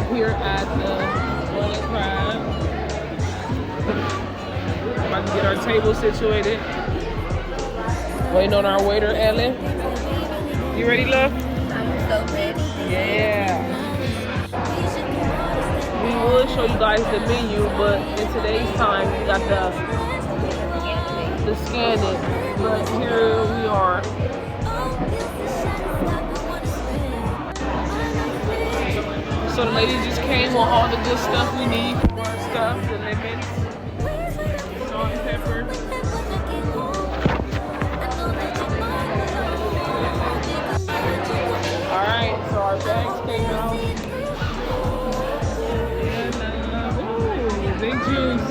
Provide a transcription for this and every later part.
up here at the Royal Crab. About to get our table situated. Waiting on our waiter, Ellen. You ready, love? I'm so ready. Yeah. We would show you guys the menu, but in today's time, we got the scan it. But here we are. So the lady just came with all the good stuff we need for our stuff, the lemons, salt and pepper. Alright, so our bags came out. And big juice.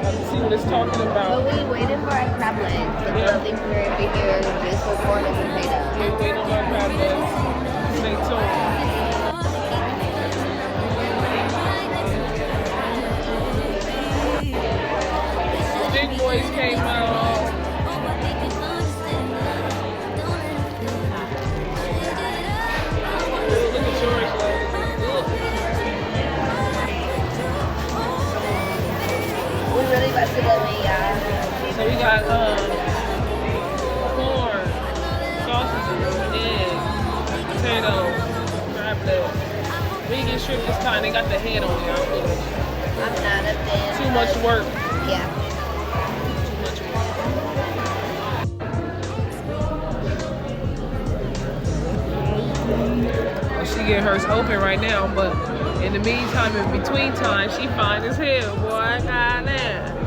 Let's see what it's talking So about. we waited for our crab legs. So Yeah. I think we're over here just for corn and potato. We're waiting on our crab legs. Stay tuned. Big boys came out. Ooh, look at yours, lady. Look. We really about to go in, y'all. So we got corn, sausages, eggs, potatoes, crab legs. We didn't get shrimp this time. They got the head on it. I'm not a fan. Too much work. Yeah. Too much work. Well, she get hers open right now, but in the meantime, in between time, she fine as hell, boy. God damn.